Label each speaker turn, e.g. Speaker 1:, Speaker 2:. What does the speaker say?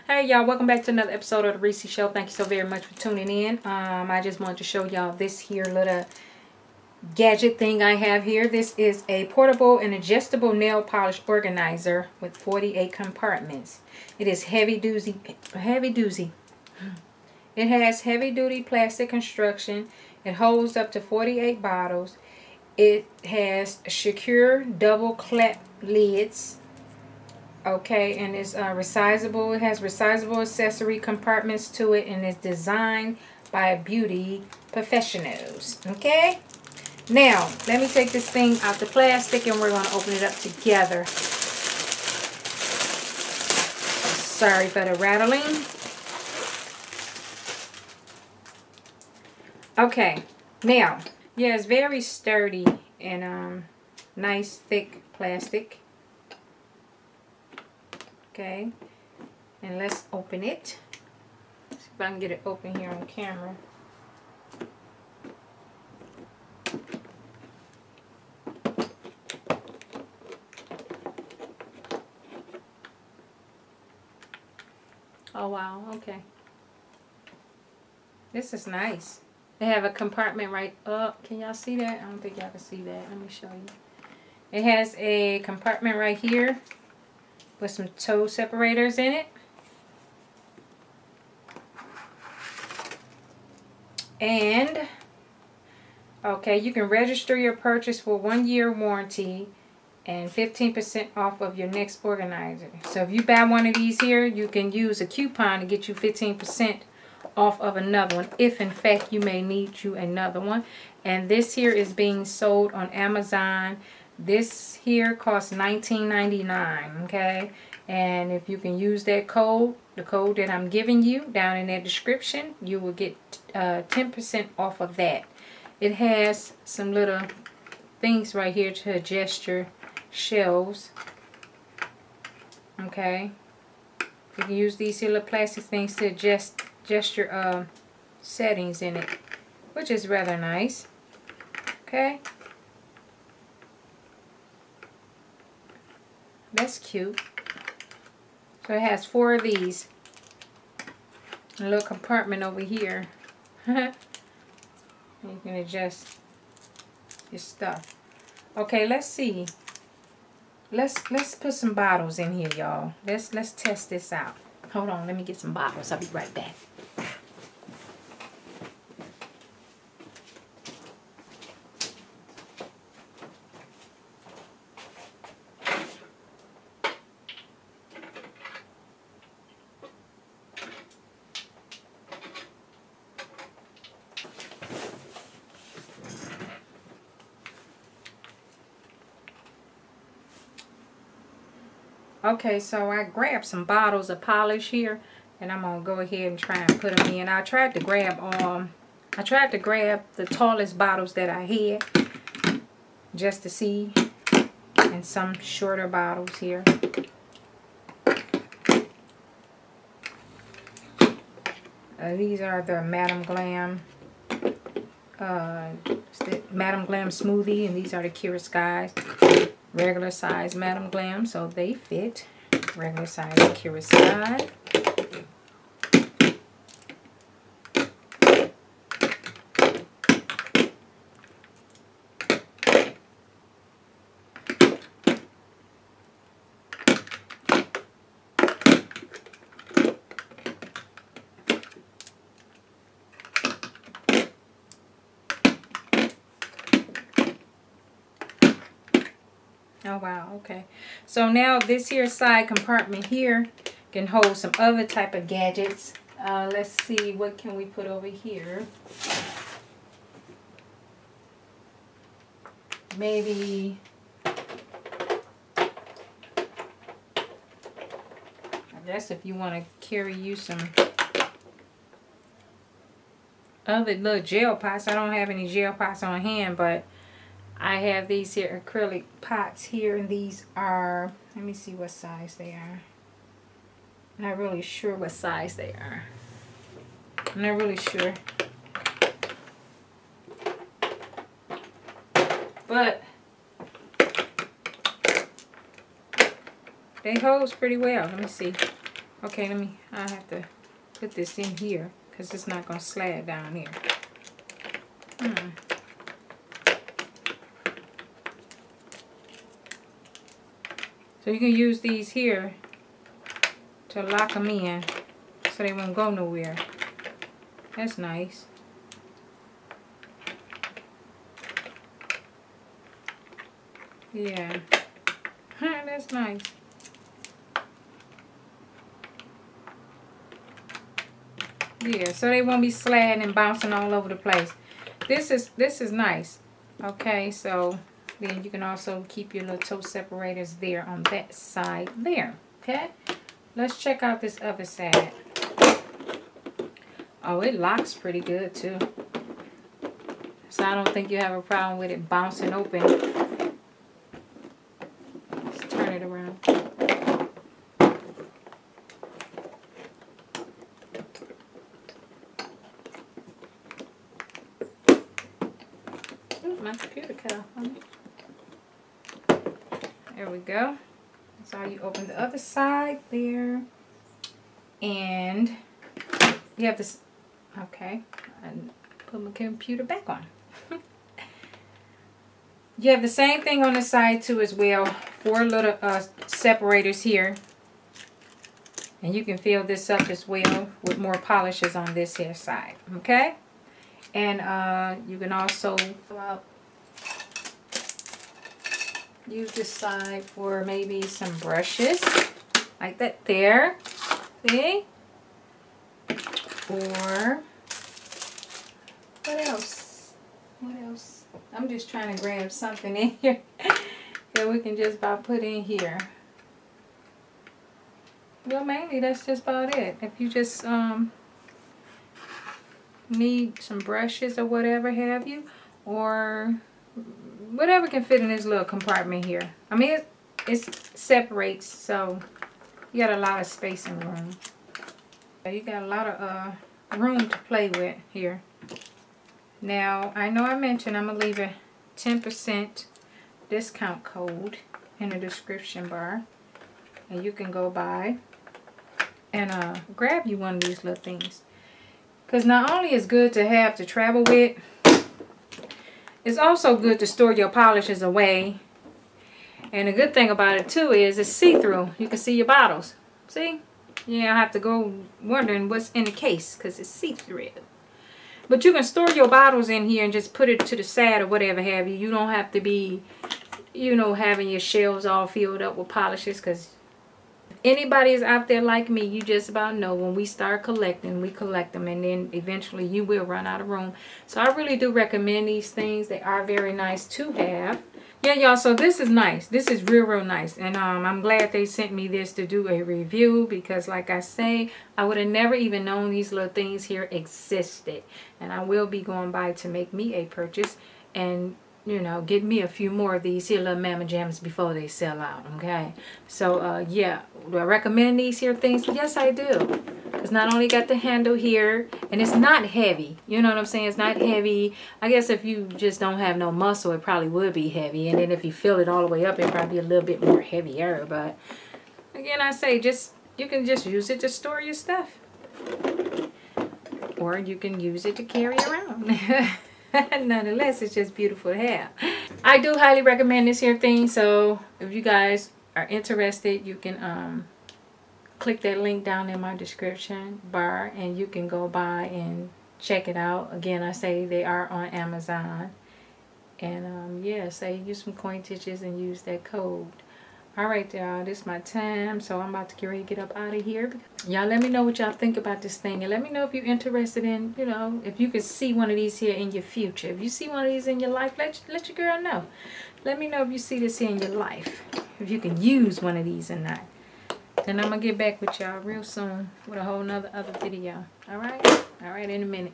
Speaker 1: Hey y'all, welcome back to another episode of the Reese Show. Thank you so very much for tuning in. I just wanted to show y'all this here little gadget thing I have here. This is a portable and adjustable nail polish organizer with 48 compartments. It is heavy duty. It has heavy duty plastic construction. It holds up to 48 bottles. It has secure double clap lids. Okay, and it's resizable. It has resizable accessory compartments to it, and it's designed by beauty professionals. Okay, now let me take this thing out the plastic and we're going to open it up together. Sorry for the rattling. Okay, now, yeah, it's very sturdy and nice thick plastic. Okay, and let's open it. See if I can get it open here on camera. Oh wow, okay. This is nice. They have a compartment right up. Can y'all see that? I don't think y'all can see that. Let me show you. It has a compartment right here with some toe separators in it. And, okay, you can register your purchase for 1-year warranty and 15% off of your next organizer. So if you buy one of these here, you can use a coupon to get you 15% off of another one, if in fact you may need you another one. And this here is being sold on Amazon. This here costs $19.99, okay? And if you can use that code, the code that I'm giving you down in that description, you will get 10% off of that. It has some little things right here to adjust your shelves, okay? You can use these little plastic things to adjust your settings in it, which is rather nice, okay? That's cute. So it has 4 of these. A little compartment over here. You can adjust your stuff. Okay, let's see. Let's put some bottles in here, y'all. Let's test this out. Hold on, let me get some bottles. I'll be right back. Okay, so I grabbed some bottles of polish here, and I'm gonna go ahead and try and put them in. I tried to grab the tallest bottles that I had, just to see, and some shorter bottles here. These are the Madam Glam Smoothie, and these are the Cure Skies. Regular size Madam Glam, so they fit. Regular size Cure Sky. Oh wow, okay. So now this here side compartment here can hold some other type of gadgets. Let's see, what can we put over here? Maybe, I guess if you want to carry you some other little gel pots. I don't have any gel pots on hand, but I have these here acrylic pots here, and these are, let me see what size they are. I'm not really sure what size they are. I'm not really sure. But they hold pretty well. Let me see. Okay, I have to put this in here because it's not going to slide down here. So you can use these here to lock them in so they won't go nowhere. That's nice. Yeah. That's nice. Yeah, so they won't be sliding and bouncing all over the place. This is nice. Okay, so then you can also keep your little toe separators there on that side there. Okay, let's check out this other side. Oh, it locks pretty good too. So I don't think you have a problem with it bouncing open. Let's turn it around. Ooh, my computer cut off on me. There we go. That's how you open the other side there. And you have this, okay, and put my computer back on. You have the same thing on the side too as well. 4 little separators here. And you can fill this up as well with more polishes on this here side. Okay? And you can also use this side for maybe some brushes. Like that there. See? Or what else? What else? I'm just trying to grab something in here that we can just about put in here. Well, mainly that's just about it. If you just need some brushes or whatever have you, or whatever can fit in this little compartment here. I mean, it separates, so you got a lot of space and room. You got a lot of room to play with here. Now, I know I mentioned I'm going to leave a 10% discount code in the description bar. And you can go by and grab you one of these little things. Because not only is it good to have to travel with, it's also good to store your polishes away. And the good thing about it too is it's see-through. You can see your bottles. See? You don't have to go wondering what's in the case because it's see-through. But you can store your bottles in here and just put it to the side or whatever have you. You don't have to be, you know, having your shelves all filled up with polishes, because anybody is out there like me, you just about know when we start collecting, we collect them, and then eventually you will run out of room. So I really do recommend these things. They are very nice to have. Yeah, y'all, so this is nice. This is real nice. And I'm glad they sent me this to do a review, because like I say, I would have never even known these little things here existed. And I will be going by to make me a purchase and, you know, get me a few more of these here little Mama Jams before they sell out, okay? So, yeah, do I recommend these here things? Yes, I do. It's not only got the handle here, and it's not heavy. You know what I'm saying? It's not heavy. I guess if you just don't have no muscle, it probably would be heavy. And then if you fill it all the way up, it'd probably be a little bit more heavier. But again, I say you can just use it to store your stuff. Or you can use it to carry around. Nonetheless, it's just beautiful to have. I do highly recommend this here thing. So if you guys are interested, you can click that link down in my description bar and you can go by and check it out. Again, I say they are on Amazon. And yeah, say use some cointages and use that code. Alright, y'all, this is my time, so I'm about to get ready to get up out of here. Y'all let me know what y'all think about this thing, and let me know if you're interested in, you know, if you could see one of these here in your future. If you see one of these in your life, let your girl know. Let me know if you see this here in your life, if you can use one of these or not. And I'm going to get back with y'all real soon with a whole other video. Alright, in a minute.